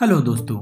Hello दोस्तों।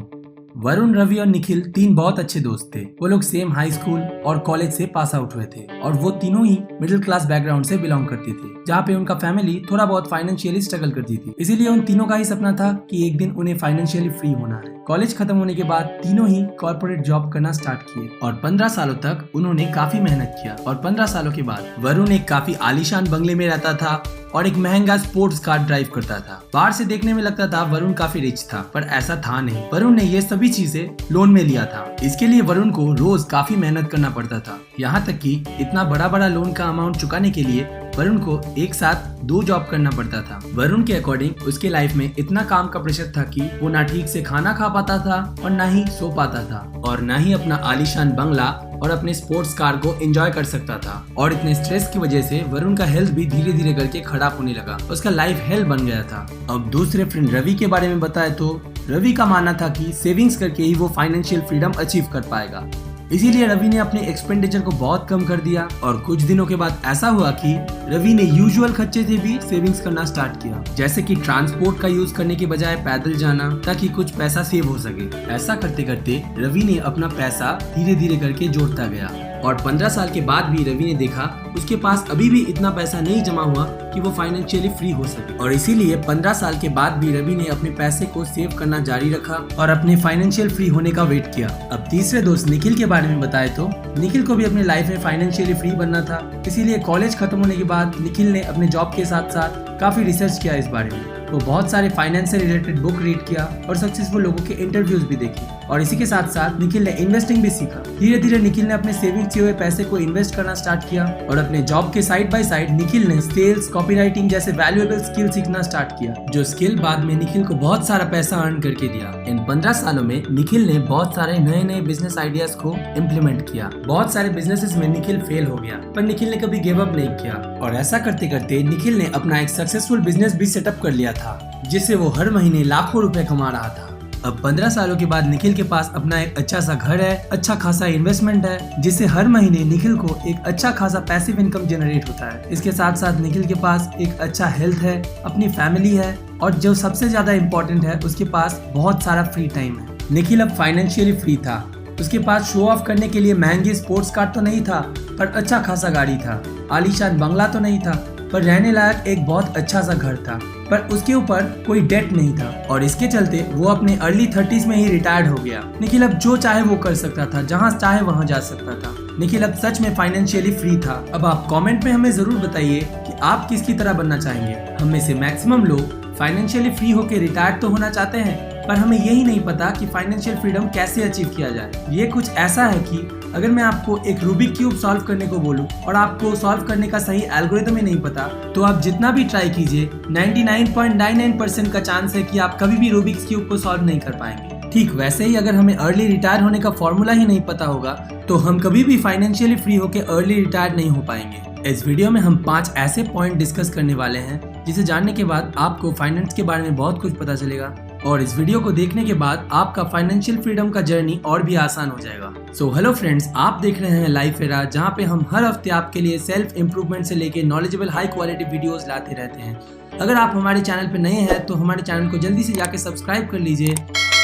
वरुण, रवि और निखिल तीन बहुत अच्छे दोस्त थे। वो लोग सेम हाई स्कूल और कॉलेज से पास आउट हुए थे और वो तीनों ही मिडिल क्लास बैकग्राउंड से बिलोंग करती थी, जहाँ पे उनका फैमिली थोड़ा बहुत फाइनेंशियली स्ट्रगल करती थी। इसीलिए उन तीनों का ही सपना था कि एक दिन उन्हें फाइनेंशियली फ्री होना है। कॉलेज खत्म होने के बाद तीनों ही कॉर्पोरेट जॉब करना स्टार्ट किए और 15 सालों तक उन्होंने काफी मेहनत किया। और 15 सालों के बाद वरुण एक काफी आलीशान बंगले में रहता था और एक महंगा स्पोर्ट्स कार ड्राइव करता था। बाहर से देखने में लगता था वरुण काफी रिच था, पर ऐसा था नहीं। वरुण ने ये सभी चीजें लोन में लिया था। इसके लिए वरुण को रोज काफी मेहनत करना पड़ता था। यहाँ तक कि इतना बड़ा बड़ा लोन का अमाउंट चुकाने के लिए वरुण को एक साथ 2 जॉब करना पड़ता था। वरुण के अकॉर्डिंग उसके लाइफ में इतना काम का प्रेशर था कि वो ना ठीक से खाना खा पाता था और ना ही सो पाता था और ना ही अपना आलीशान बंगला और अपने स्पोर्ट्स कार को एंजॉय कर सकता था। और इतने स्ट्रेस की वजह से वरुण का हेल्थ भी धीरे धीरे करके खराब होने लगा। उसका लाइफ हेल बन गया था। अब दूसरे फ्रेंड रवि के बारे में बताए तो रवि का मानना था कि सेविंग्स करके ही वो फाइनेंशियल फ्रीडम अचीव कर पाएगा। इसीलिए रवि ने अपने एक्सपेंडिचर को बहुत कम कर दिया और कुछ दिनों के बाद ऐसा हुआ कि रवि ने यूजुअल खर्चे से भी सेविंग्स करना स्टार्ट किया, जैसे कि ट्रांसपोर्ट का यूज करने के बजाय पैदल जाना, ताकि कुछ पैसा सेव हो सके। ऐसा करते करते रवि ने अपना पैसा धीरे धीरे करके जोड़ता गया और 15 साल के बाद भी रवि ने देखा उसके पास अभी भी इतना पैसा नहीं जमा हुआ कि वो फाइनेंशियली फ्री हो सके। और इसीलिए 15 साल के बाद भी रवि ने अपने पैसे को सेव करना जारी रखा और अपने फाइनेंशियल फ्री होने का वेट किया। अब तीसरे दोस्त निखिल के बारे में बताए तो निखिल को भी अपने लाइफ में फाइनेंशियली फ्री बनना था। इसीलिए कॉलेज खत्म होने के बाद निखिल ने अपने जॉब के साथ साथ काफी रिसर्च किया इस बारे में। वो बहुत सारे फाइनेंस से रिलेटेड बुक रीड किया और सक्सेसफुल लोगों के इंटरव्यूज भी देखे। और इसी के साथ साथ निखिल ने इन्वेस्टिंग भी सीखा। धीरे धीरे निखिल ने अपने सेविंग किए हुए पैसे को इन्वेस्ट करना स्टार्ट किया और अपने जॉब के साइड बाय साइड निखिल ने सेल्स, कॉपीराइटिंग जैसे वैल्यूएबल स्किल सीखना स्टार्ट किया, जो स्किल बाद में निखिल को बहुत सारा पैसा अर्न करके दिया। इन 15 सालों में निखिल ने बहुत सारे नए नए बिजनेस आइडियाज को इम्प्लीमेंट किया। बहुत सारे बिजनेसेस में निखिल फेल हो गया, पर निखिल ने कभी गिव अप नहीं किया और ऐसा करते करते निखिल ने अपना एक सक्सेसफुल बिजनेस भी सेटअप कर लिया था, जिससे वो हर महीने लाखों रुपए कमा रहा था। अब 15 सालों के बाद निखिल के पास अपना एक अच्छा सा घर है, अच्छा खासा इन्वेस्टमेंट है, जिससे हर महीने निखिल को एक अच्छा खासा पैसिव इनकम जनरेट होता है। इसके साथ साथ निखिल के पास एक अच्छा हेल्थ है, अपनी फैमिली है और जो सबसे ज्यादा इम्पोर्टेंट है, उसके पास बहुत सारा फ्री टाइम है। निखिल अब फाइनेंशियली फ्री था। उसके पास शो ऑफ करने के लिए महंगी स्पोर्ट्स कार तो नहीं था, पर अच्छा खासा गाड़ी था। आलीशान बंगला तो नहीं था, पर रहने लायक एक बहुत अच्छा सा घर था। पर उसके ऊपर कोई डेट नहीं था और इसके चलते वो अपने अर्ली 30s में ही रिटायर्ड हो गया। निखिल अब जो चाहे वो कर सकता था, जहाँ चाहे वहाँ जा सकता था। निखिल अब सच में फाइनेंशियली फ्री था। अब आप कमेंट में हमें जरूर बताइए कि आप किसकी तरह बनना चाहेंगे। हम में से मैक्सिमम लोग फाइनेंशियली फ्री होकर रिटायर्ड तो होना चाहते हैं, पर हमें यही नहीं पता कि फाइनेंशियल फ्रीडम कैसे अचीव किया जाए। ये कुछ ऐसा है कि अगर मैं आपको एक रूबिक क्यूब सॉल्व करने को बोलूं और आपको सॉल्व करने का सही एल्गोरिथम ही नहीं पता, तो आप जितना भी ट्राई कीजिए 99.99% का चांस है कि आप कभी भी रूबिक्स क्यूब को सॉल्व नहीं कर पाएंगे। ठीक वैसे ही अगर हमें अर्ली रिटायर होने का फॉर्मूला ही नहीं पता होगा, तो हम कभी भी फाइनेंशियली फ्री होकर अर्ली रिटायर नहीं हो पाएंगे। इस वीडियो में हम 5 ऐसे पॉइंट डिस्कस करने वाले हैं जिसे जानने के बाद आपको फाइनेंस के बारे में बहुत कुछ पता चलेगा और इस वीडियो को देखने के बाद आपका फाइनेंशियल फ्रीडम का जर्नी और भी आसान हो जाएगा। सो हेलो फ्रेंड्स, आप देख रहे हैं लाइफ एरा, जहां पे हम हर हफ्ते आपके लिए सेल्फ इम्प्रूवमेंट से लेके नॉलेजेबल हाई क्वालिटी वीडियोस लाते रहते हैं। अगर आप हमारे चैनल पे नए हैं तो हमारे चैनल को जल्दी से जाके सब्सक्राइब कर लीजिए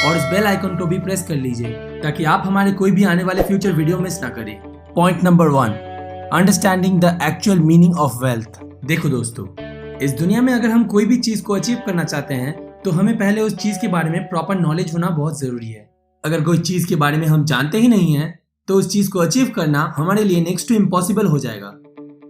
और इस बेल आइकन को भी प्रेस कर लीजिए, ताकि आप हमारे कोई भी आने वाले फ्यूचर वीडियो मिस ना करें। Point number 1, understanding the actual meaning of wealth. देखो दोस्तों, इस दुनिया में अगर हम कोई भी चीज को अचीव करना चाहते हैं तो हमें पहले उस चीज के बारे में प्रॉपर नॉलेज होना बहुत जरूरी है। अगर कोई चीज के बारे में हम जानते ही नहीं है तो उस चीज को अचीव करना हमारे लिए नेक्स्ट टू इम्पॉसिबल हो जाएगा।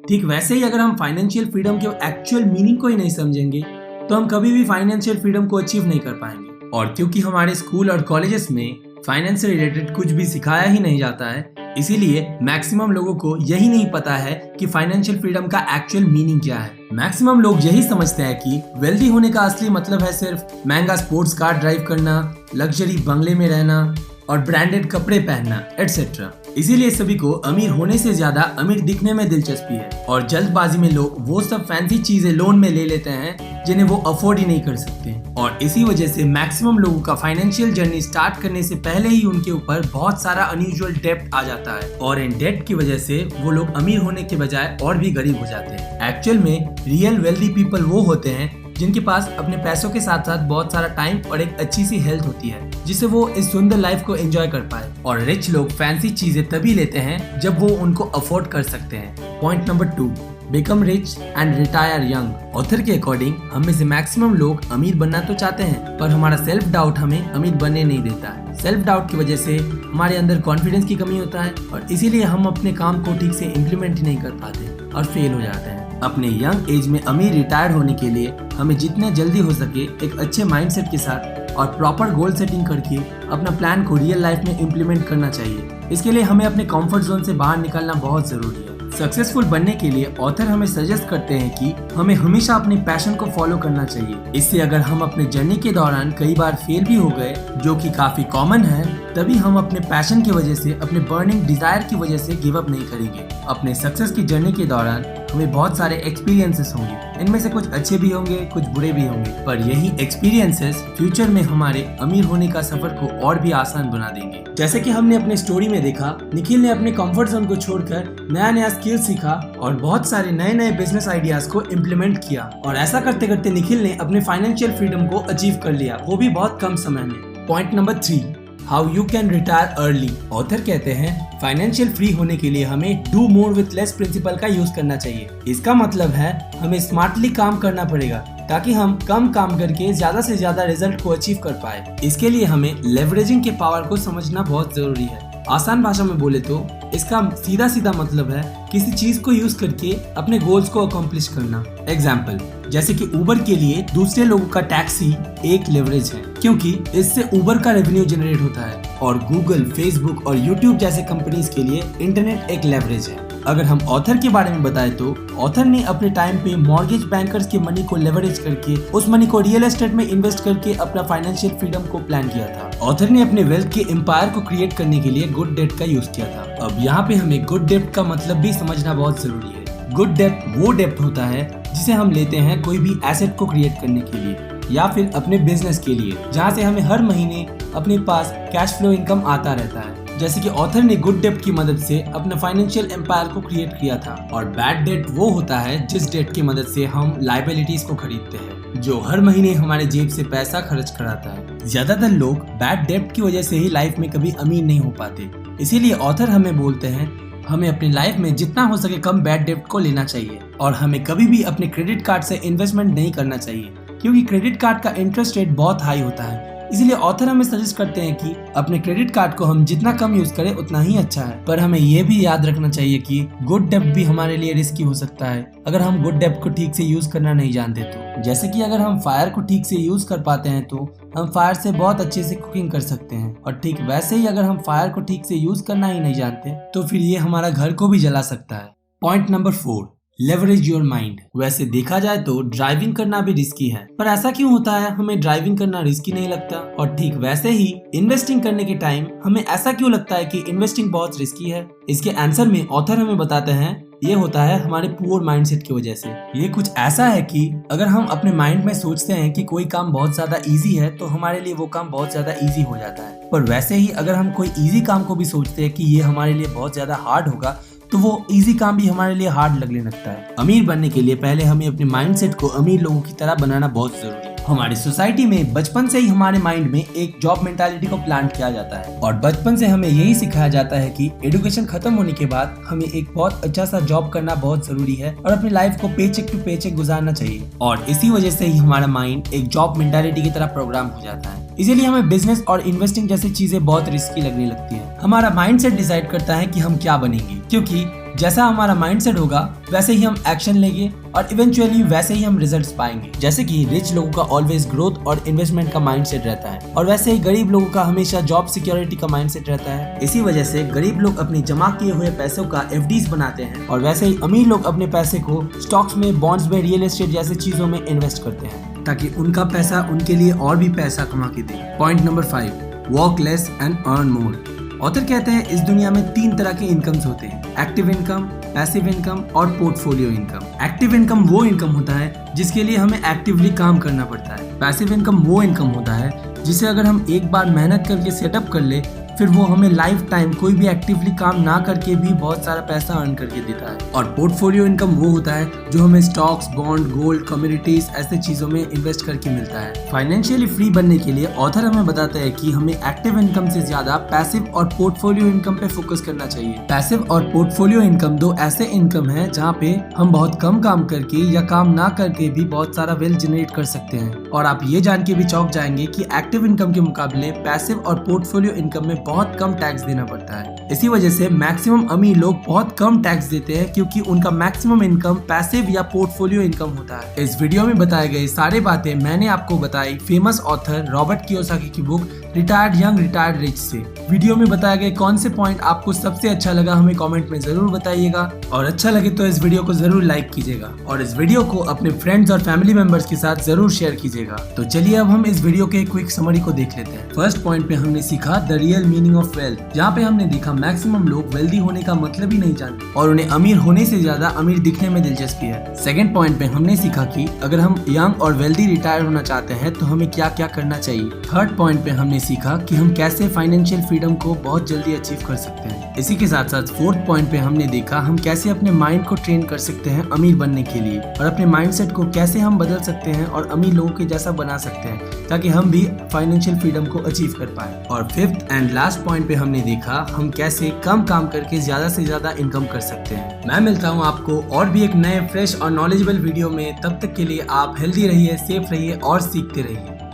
ठीक वैसे ही अगर हम फाइनेंशियल फ्रीडम के एक्चुअल मीनिंग को ही नहीं समझेंगे तो हम कभी भी फाइनेंशियल फ्रीडम को अचीव नहीं कर पाएंगे। और क्योंकि हमारे स्कूल और कॉलेजेस में फाइनेंस से रिलेटेड कुछ भी सिखाया ही नहीं जाता है, इसीलिए मैक्सिमम लोगों को यही नहीं पता है कि फाइनेंशियल फ्रीडम का एक्चुअल मीनिंग क्या है। मैक्सिमम लोग यही समझते हैं कि वेल्दी होने का असली मतलब है सिर्फ महंगा स्पोर्ट्स कार ड्राइव करना, लग्जरी बंगले में रहना और ब्रांडेड कपड़े पहनना एटसेट्रा। इसीलिए सभी को अमीर होने से ज्यादा अमीर दिखने में दिलचस्पी है और जल्दबाजी में लोग वो सब फैंसी चीजें लोन में ले लेते हैं जिन्हें वो अफोर्ड ही नहीं कर सकते। और इसी वजह से मैक्सिमम लोगों का फाइनेंशियल जर्नी स्टार्ट करने से पहले ही उनके ऊपर बहुत सारा अनयूजुअल डेब्ट आ जाता है और इन डेब्ट की वजह से वो लोग अमीर होने के बजाय और भी गरीब हो जाते हैं। एक्चुअल में रियल वेल्दी पीपल वो होते हैं जिनके पास अपने पैसों के साथ साथ बहुत सारा टाइम और एक अच्छी सी हेल्थ होती है, जिससे वो इस सुंदर लाइफ को एंजॉय कर पाए। और रिच लोग फैंसी चीजें तभी लेते हैं जब वो उनको अफोर्ड कर सकते हैं। Point number 2, become rich and retire young. Author के अकॉर्डिंग हम में से मैक्सिमम लोग अमीर बनना तो चाहते हैं, पर हमारा सेल्फ डाउट हमें अमीर बनने नहीं देता है। सेल्फ डाउट की वजह से हमारे अंदर कॉन्फिडेंस की कमी होता है और इसीलिए हम अपने काम को ठीक से इम्प्लीमेंट नहीं कर पाते और फेल हो जाते हैं। अपने यंग एज में अमीर रिटायर होने के लिए हमें जितने जल्दी हो सके एक अच्छे माइंडसेट के साथ और प्रॉपर गोल सेटिंग करके अपना प्लान को रियल लाइफ में इम्प्लीमेंट करना चाहिए। इसके लिए हमें अपने कंफर्ट जोन से बाहर निकलना बहुत जरूरी है। सक्सेसफुल बनने के लिए ऑथर हमें सजेस्ट करते हैं कि हमें हमेशा अपने पैशन को फॉलो करना चाहिए। इससे अगर हम अपने जर्नी के दौरान कई बार फेल भी हो गए, जो कि काफी कॉमन है, तभी हम अपने पैशन की वजह से, अपने बर्निंग डिजायर की वजह से गिव अप नहीं करेंगे। अपने सक्सेस की जर्नी के दौरान हमें बहुत सारे एक्सपीरियंसेस होंगे, इनमें से कुछ अच्छे भी होंगे, कुछ बुरे भी होंगे, पर यही एक्सपीरियंसेस फ्यूचर में हमारे अमीर होने का सफर को और भी आसान बना देंगे। जैसे कि हमने अपने स्टोरी में देखा, निखिल ने अपने कंफर्ट जोन को छोड़कर नया नया स्किल सीखा और बहुत सारे नए नए बिजनेस आइडियाज को इम्प्लीमेंट किया और ऐसा करते करते निखिल ने अपने फाइनेंशियल फ्रीडम को अचीव कर लिया, वो भी बहुत कम समय में। Point number 3, how you can retire early. Author कहते हैं फाइनेंशियल फ्री होने के लिए हमें do more with less principle का यूज करना चाहिए। इसका मतलब है हमें स्मार्टली काम करना पड़ेगा ताकि हम कम काम करके ज्यादा से ज्यादा रिजल्ट को अचीव कर पाए। इसके लिए हमें लेवरेजिंग के पावर को समझना बहुत जरूरी है। आसान भाषा में बोले तो इसका सीधा सीधा मतलब है किसी चीज को यूज करके अपने गोल्स को अकॉम्प्लिश करना। एग्जाम्पल, जैसे कि उबर के लिए दूसरे लोगों का टैक्सी एक लेवरेज है, क्योंकि इससे उबर का रेवेन्यू जनरेट होता है, और गूगल, फेसबुक और यूट्यूब जैसे कंपनीज के लिए इंटरनेट एक लेवरेज है। अगर हम ऑथर के बारे में बताएं तो ऑथर ने अपने टाइम पे मॉर्गेज बैंकर्स के मनी को लेवरेज करके उस मनी को रियल एस्टेट में इन्वेस्ट करके अपना फाइनेंशियल फ्रीडम को प्लान किया था। ऑथर ने अपने वेल्थ के एम्पायर को क्रिएट करने के लिए गुड डेट का यूज किया था। अब यहाँ पे हमें गुड डेट का मतलब भी समझना बहुत जरूरी है। गुड डेट वो डेट होता है जिसे हम लेते हैं कोई भी एसेट को क्रिएट करने के लिए या फिर अपने बिजनेस के लिए, जहाँ से हमें हर महीने अपने पास कैश फ्लो इनकम आता रहता है। जैसे कि ऑथर ने गुड डेट की मदद से अपना फाइनेंशियल एम्पायर को क्रिएट किया था। और बैड डेट वो होता है जिस डेट की मदद से हम लायबिलिटीज को खरीदते हैं, जो हर महीने हमारे जेब से पैसा खर्च कराता है। ज्यादातर लोग बैड डेट की वजह से ही लाइफ में कभी अमीर नहीं हो पाते। इसीलिए ऑथर हमें बोलते हैं हमें अपनी लाइफ में जितना हो सके कम बैड डेट को लेना चाहिए और हमें कभी भी अपने क्रेडिट कार्ड से इन्वेस्टमेंट नहीं करना चाहिए, क्योंकि क्रेडिट कार्ड का इंटरेस्ट रेट बहुत हाई होता है। इसीलिए ऑथर हमें सजेस्ट करते हैं कि अपने क्रेडिट कार्ड को हम जितना कम यूज करें उतना ही अच्छा है। पर हमें ये भी याद रखना चाहिए कि गुड डेब्ट भी हमारे लिए रिस्की हो सकता है अगर हम गुड डेब्ट को ठीक से यूज करना नहीं जानते तो। जैसे कि अगर हम फायर को ठीक से यूज कर पाते हैं तो हम फायर से बहुत अच्छे से कुकिंग कर सकते हैं, और ठीक वैसे ही अगर हम फायर को ठीक से यूज करना ही नहीं जानते तो फिर ये हमारा घर को भी जला सकता है। Point number 4, leverage your mind. वैसे देखा जाए तो ड्राइविंग करना भी रिस्की है, पर ऐसा क्यों होता है हमें ड्राइविंग करना रिस्की नहीं लगता? और ठीक वैसे ही इन्वेस्टिंग करने के टाइम हमें ऐसा क्यों लगता है कि इन्वेस्टिंग बहुत रिस्की है? इसके आंसर में ऑथर हमें बताते हैं ये होता है हमारे पुअर माइंडसेट की वजह से। ये कुछ ऐसा है कि अगर हम अपने माइंड में सोचते हैं कि कोई काम बहुत ज्यादा इजी है तो हमारे लिए वो काम बहुत ज्यादा इजी हो जाता है, पर वैसे ही अगर हम कोई इजी काम को भी सोचते हैं कि ये हमारे लिए बहुत ज्यादा हार्ड होगा तो वो इजी काम भी हमारे लिए हार्ड लगने लगता है। अमीर बनने के लिए पहले हमें अपने माइंडसेट को अमीर लोगों की तरह बनाना बहुत जरूरी है। हमारी सोसाइटी में बचपन से ही हमारे माइंड में एक जॉब मेंटालिटी को प्लांट किया जाता है और बचपन से हमें यही सिखाया जाता है कि एजुकेशन खत्म होने के बाद हमें एक बहुत अच्छा सा जॉब करना बहुत जरूरी है और अपनी लाइफ को पेचेक टू पेचेक गुजारना चाहिए, और इसी वजह से ही हमारा माइंड एक जॉब मेंटालिटी की तरह प्रोग्राम हो जाता है। इसीलिए हमें बिजनेस और इन्वेस्टिंग जैसी चीजें बहुत रिस्की लगने लगती है। हमारा माइंडसेट डिसाइड करता है कि हम क्या बनेंगे, क्योंकि जैसा हमारा माइंडसेट होगा वैसे ही हम एक्शन लेंगे और इवेंचुअली वैसे ही हम रिजल्ट्स पाएंगे। जैसे कि रिच लोगों का ऑलवेज ग्रोथ और इन्वेस्टमेंट का माइंडसेट रहता है, और वैसे ही गरीब लोगों का हमेशा जॉब सिक्योरिटी का माइंडसेट रहता है। इसी वजह से गरीब लोग अपने जमा किए हुए पैसों का एफडीज बनाते हैं, और वैसे ही अमीर लोग अपने पैसे को स्टॉक्स में, बॉन्ड्स में, रियल एस्टेट जैसी चीजों में इन्वेस्ट करते हैं ताकि उनका पैसा उनके लिए और भी पैसा कमा के दे। Point number 5, work less and earn more. Author कहते हैं इस दुनिया में 3 तरह के इनकम्स होते हैं, एक्टिव इनकम, पैसिव इनकम और पोर्टफोलियो इनकम। एक्टिव इनकम वो इनकम होता है जिसके लिए हमें एक्टिवली काम करना पड़ता है। पैसिव इनकम वो इनकम होता है जिसे अगर हम एक बार मेहनत करके सेटअप कर ले फिर वो हमें लाइफ टाइम कोई भी एक्टिवली काम ना करके भी बहुत सारा पैसा अर्न करके देता है। और पोर्टफोलियो इनकम वो होता है जो हमें स्टॉक्स, बॉन्ड, गोल्ड, कम्युनिटीज ऐसे चीजों में इन्वेस्ट करके मिलता है। फाइनेंशियली फ्री बनने के लिए ऑथर हमें बताता है कि हमें एक्टिव इनकम से ज्यादा पैसिव और पोर्टफोलियो इनकम पे फोकस करना चाहिए। पैसिव और पोर्टफोलियो इनकम दो ऐसे इनकम है जहाँ पे हम बहुत कम काम करके या काम ना करके भी बहुत सारा वेल्थ जनरेट कर सकते हैं। और आप ये जान के भी चौंक जाएंगे कि एक्टिव इनकम के मुकाबले पैसिव और पोर्टफोलियो इनकम में बहुत कम टैक्स देना पड़ता है। इसी वजह से मैक्सिमम अमीर लोग बहुत कम टैक्स देते हैं क्योंकि उनका मैक्सिमम इनकम पैसिव या पोर्टफोलियो इनकम होता है। इस वीडियो में बताए गए सारे बातें मैंने आपको बताई फेमस ऑथर रॉबर्ट कियोसाकी की book retired young retired rich से। वीडियो में बताए गए कौन से पॉइंट आपको सबसे अच्छा लगा हमें कमेंट में जरूर बताइएगा, और अच्छा लगे तो इस वीडियो को जरूर लाइक कीजिएगा और इस वीडियो को अपने फ्रेंड्स और फैमिली मेंबर्स के साथ जरूर शेयर कीजिएगा। तो चलिए अब हम इस वीडियो के क्विक समरी को देख लेते हैं। फर्स्ट पॉइंट पे हमने सीखा the real meaning of wealth, जहाँ पे हमने देखा मैक्सिमम लोग वेल्दी होने का मतलब ही नहीं जानते और उन्हें अमीर होने से ज्यादा अमीर दिखने में दिलचस्पी है। सेकंड पॉइंट पे हमने सीखा कि अगर हम यंग और वेल्दी रिटायर होना चाहते हैं तो हमें क्या क्या करना चाहिए। थर्ड पॉइंट पे हमने सीखा कि हम कैसे फाइनेंशियल फ्रीडम को बहुत जल्दी अचीव कर सकते हैं। इसी के साथ साथ फोर्थ पॉइंट पे हमने देखा हम कैसे अपने माइंड को ट्रेन कर सकते हैं अमीर बनने के लिए, और अपने माइंडसेट को कैसे हम बदल सकते हैं और अमीर लोगों के जैसा बना सकते हैं ताकि हम भी फाइनेंशियल फ्रीडम को अचीव कर पाए। और फिफ्थ एंड लास्ट पॉइंट पे हमने देखा हम कैसे कम काम करके ज्यादा से ज्यादा इनकम कर सकते हैं। मैं मिलता हूँ आपको और भी एक नए फ्रेश और नॉलेजेबल वीडियो में। तब तक के लिए आप हेल्दी रहिए, सेफ रहिए और सीखते रहिए।